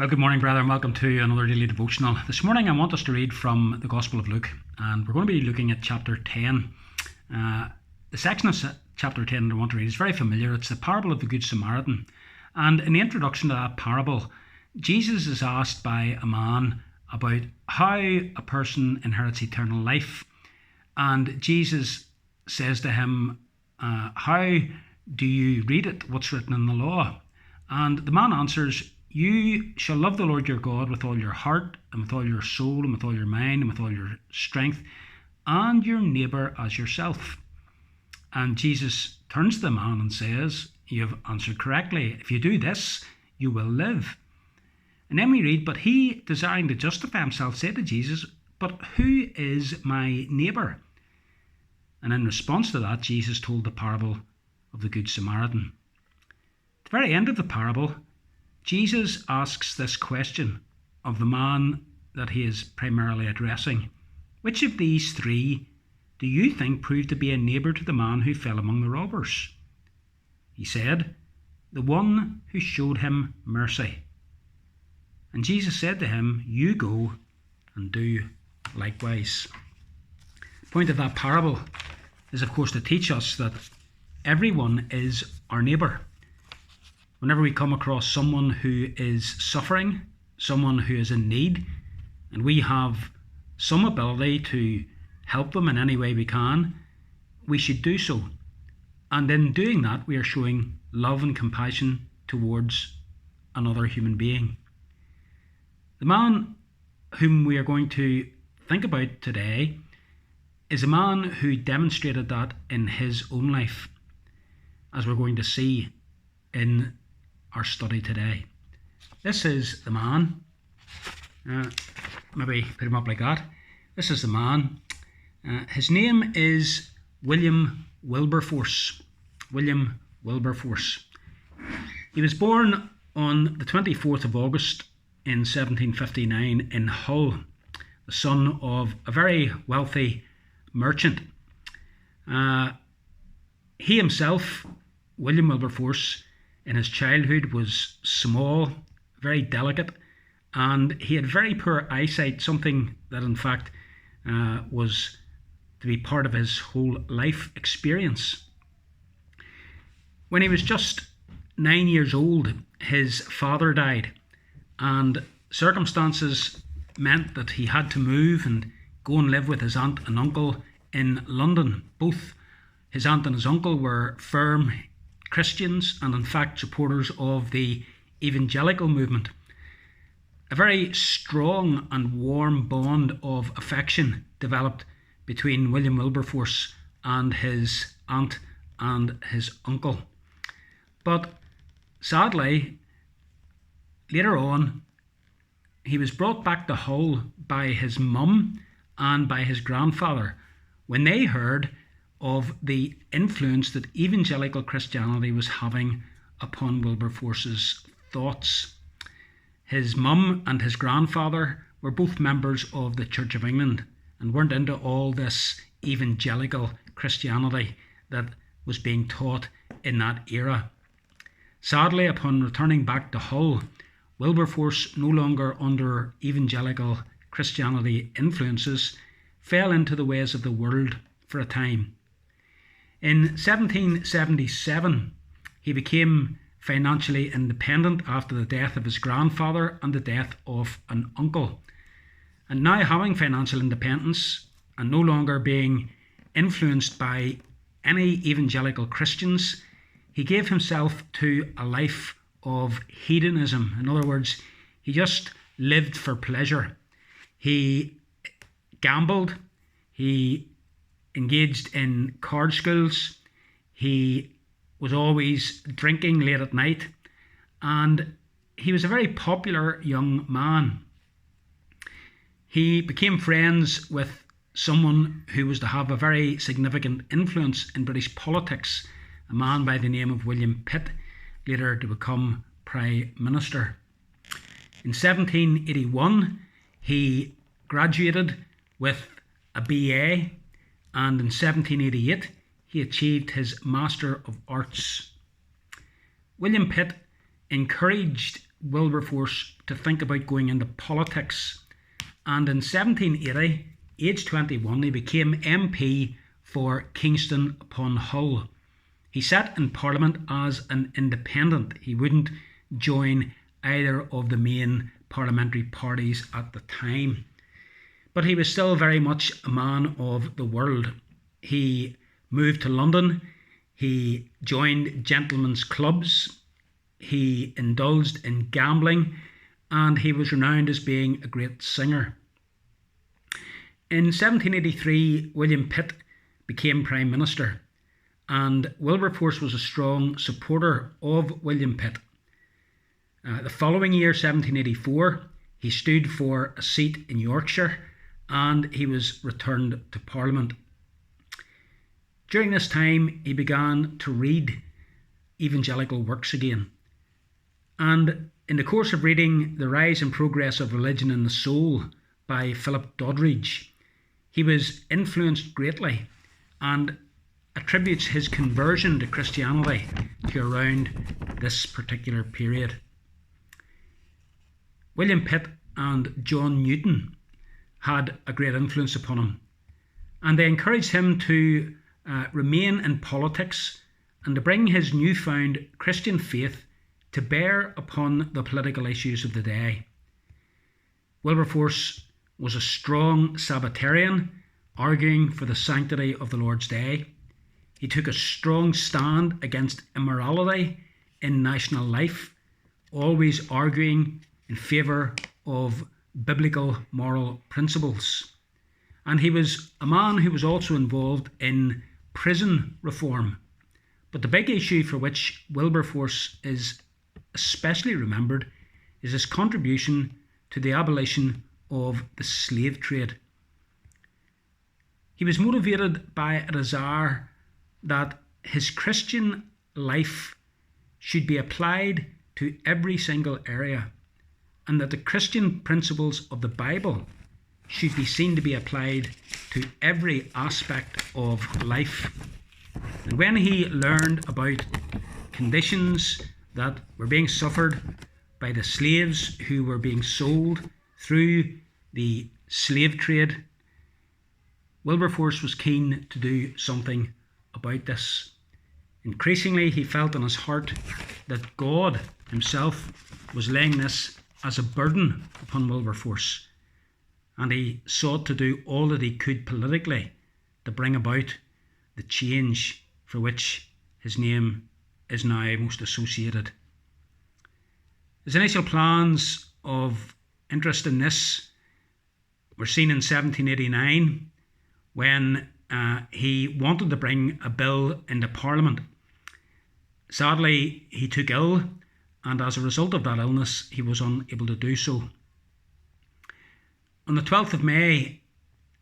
Well, good morning, brother, and welcome to another daily devotional. This morning I want us to read from the Gospel of Luke, and we're going to be looking at chapter 10. The section of chapter 10 that I want to read is very familiar. It's the parable of the Good Samaritan. And in the introduction to that parable, Jesus is asked by a man about how a person inherits eternal life. And Jesus says to him, how do you read it? What's written in the law? And the man answers, you shall love the Lord your God with all your heart and with all your soul and with all your mind and with all your strength, and your neighbour as yourself. And Jesus turns to the man and says, you have answered correctly. If you do this, you will live. And then we read, but he, desiring to justify himself, said to Jesus, but who is my neighbour? And in response to that, Jesus told the parable of the Good Samaritan. At the very end of the parable, Jesus asks this question of the man that he is primarily addressing. Which of these three do you think proved to be a neighbour to the man who fell among the robbers? He said, the one who showed him mercy. And Jesus said to him, you go and do likewise. The point of that parable is, of course, to teach us that everyone is our neighbour. Whenever we come across someone who is suffering, someone who is in need, and we have some ability to help them in any way we can, we should do so. And in doing that, we are showing love and compassion towards another human being. The man whom we are going to think about today is a man who demonstrated that in his own life, as we're going to see in our study today. This is the man. Maybe put him up like that. This is the man. His name is William Wilberforce. William Wilberforce. He was born on the 24th of August in 1759 in Hull, the son of a very wealthy merchant. He himself, William Wilberforce, in his childhood was small, very delicate, and he had very poor eyesight, something that in fact was to be part of his whole life experience. When he was just 9 years old, his father died, and circumstances meant that he had to move and go and live with his aunt and uncle in London. Both his aunt and his uncle were firm Christians and in fact supporters of the evangelical movement. A very strong and warm bond of affection developed between William Wilberforce and his aunt and his uncle. But sadly, later on, he was brought back to Hull by his mum and by his grandfather when they heard of the influence that evangelical Christianity was having upon Wilberforce's thoughts. His mum and his grandfather were both members of the Church of England and weren't into all this evangelical Christianity that was being taught in that era. Sadly, upon returning back to Hull, Wilberforce, no longer under evangelical Christianity influences, fell into the ways of the world for a time. In 1777, he became financially independent after the death of his grandfather and the death of an uncle. And now having financial independence and no longer being influenced by any evangelical Christians, he gave himself to a life of hedonism. In other words, he just lived for pleasure. He gambled, he engaged in card schools, he was always drinking late at night, and he was a very popular young man. He became friends with someone who was to have a very significant influence in British politics, a man by the name of William Pitt, later to become Prime Minister. In 1781, he graduated with a BA, and in 1788 he achieved his Master of Arts. William Pitt encouraged Wilberforce to think about going into politics, and in 1780, aged 21, he became MP for Kingston upon Hull. He sat in Parliament as an independent. He wouldn't join either of the main parliamentary parties at the time. But he was still very much a man of the world. He moved to London. He joined gentlemen's clubs. He indulged in gambling, and he was renowned as being a great singer. In 1783, William Pitt became Prime Minister, and Wilberforce was a strong supporter of William Pitt. The following year, 1784, he stood for a seat in Yorkshire, and he was returned to Parliament. During this time, he began to read evangelical works again. And in the course of reading The Rise and Progress of Religion in the Soul by Philip Doddridge, he was influenced greatly and attributes his conversion to Christianity to around this particular period. William Pitt and John Newton had a great influence upon him, and they encouraged him to remain in politics and to bring his newfound Christian faith to bear upon the political issues of the day. Wilberforce was a strong Sabbatarian, arguing for the sanctity of the Lord's Day. He took a strong stand against immorality in national life, always arguing in favour of biblical moral principles. And he was a man who was also involved in prison reform. But the big issue for which Wilberforce is especially remembered is his contribution to the abolition of the slave trade. He was motivated by a desire that his Christian life should be applied to every single area, and that the Christian principles of the Bible should be seen to be applied to every aspect of life. And when he learned about conditions that were being suffered by the slaves who were being sold through the slave trade, Wilberforce was keen to do something about this. Increasingly, he felt in his heart that God himself was laying this as a burden upon Wilberforce, and he sought to do all that he could politically to bring about the change for which his name is now most associated. His initial plans of interest in this were seen in 1789 when he wanted to bring a bill into Parliament. Sadly, he took ill, and as a result of that illness, he was unable to do so. On the 12th of May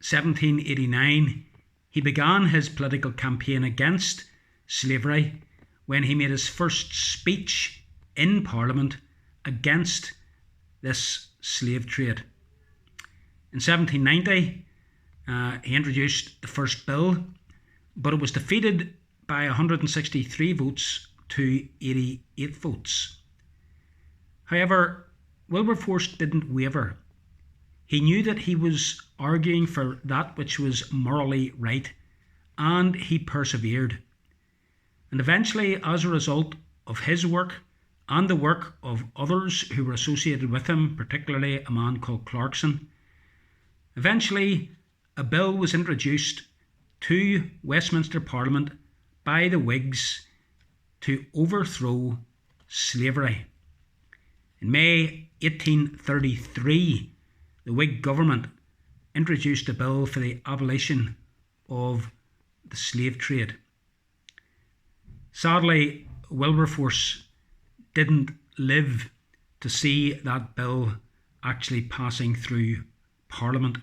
1789, he began his political campaign against slavery when he made his first speech in Parliament against this slave trade. In 1790, he introduced the first bill, but it was defeated by 163 votes to 88 votes. However, Wilberforce didn't waver. He knew that he was arguing for that which was morally right, and he persevered. And eventually, as a result of his work and the work of others who were associated with him, particularly a man called Clarkson, eventually a bill was introduced to Westminster Parliament by the Whigs to overthrow slavery. In May 1833, the Whig government introduced a bill for the abolition of the slave trade. Sadly, Wilberforce didn't live to see that bill actually passing through Parliament.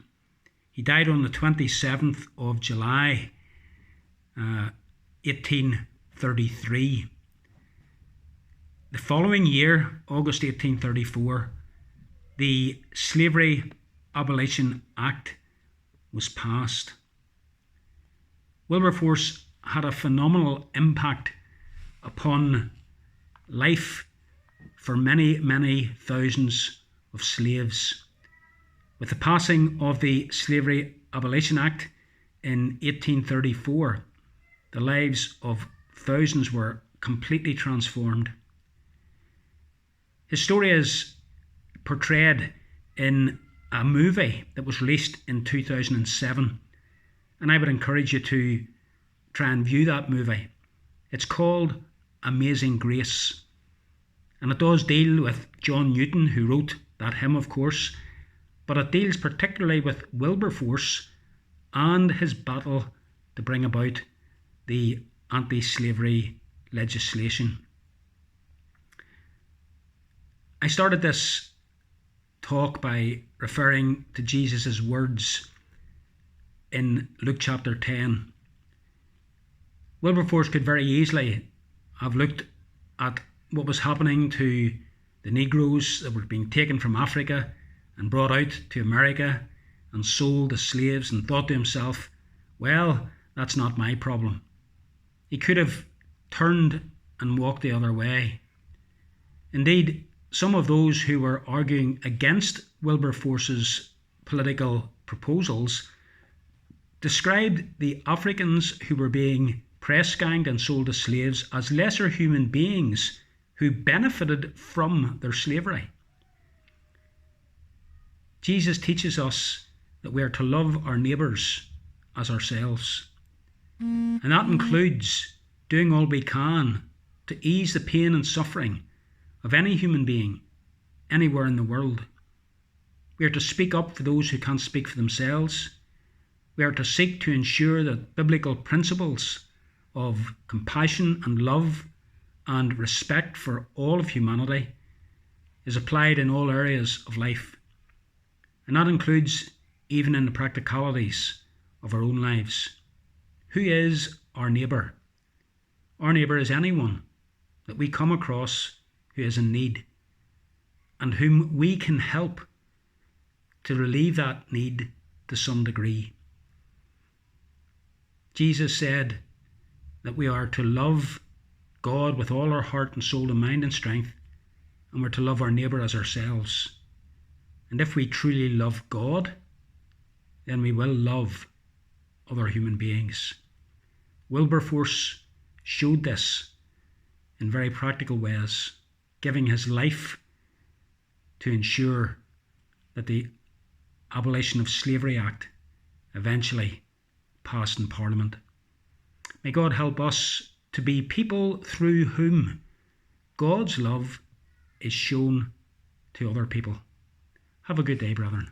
He died on the 27th of July, 1833. The following year, August 1834, the Slavery Abolition Act was passed. Wilberforce had a phenomenal impact upon life for many, many thousands of slaves. With the passing of the Slavery Abolition Act in 1834, the lives of thousands were completely transformed. His story is portrayed in a movie that was released in 2007, and I would encourage you to try and view that movie. It's called Amazing Grace, and it does deal with John Newton, who wrote that hymn, of course, but it deals particularly with Wilberforce and his battle to bring about the anti-slavery legislation. I started this talk by referring to Jesus' words in Luke chapter 10. Wilberforce could very easily have looked at what was happening to the Negroes that were being taken from Africa and brought out to America and sold as slaves, and thought to himself, well, that's not my problem. He could have turned and walked the other way. Indeed, some of those who were arguing against Wilberforce's political proposals described the Africans who were being press-ganged and sold as slaves as lesser human beings who benefited from their slavery. Jesus teaches us that we are to love our neighbours as ourselves. And that includes doing all we can to ease the pain and suffering of any human being anywhere in the world. We are to speak up for those who can't speak for themselves. We are to seek to ensure that biblical principles of compassion and love and respect for all of humanity is applied in all areas of life. And that includes even in the practicalities of our own lives. Who is our neighbour? Our neighbour is anyone that we come across who is in need and whom we can help to relieve that need to some degree. Jesus said that we are to love God with all our heart and soul and mind and strength, and we're to love our neighbour as ourselves. And if we truly love God, then we will love other human beings. Wilberforce showed this in very practical ways, giving his life to ensure that the Abolition of Slavery Act eventually passed in Parliament. May God help us to be people through whom God's love is shown to other people. Have a good day, brethren.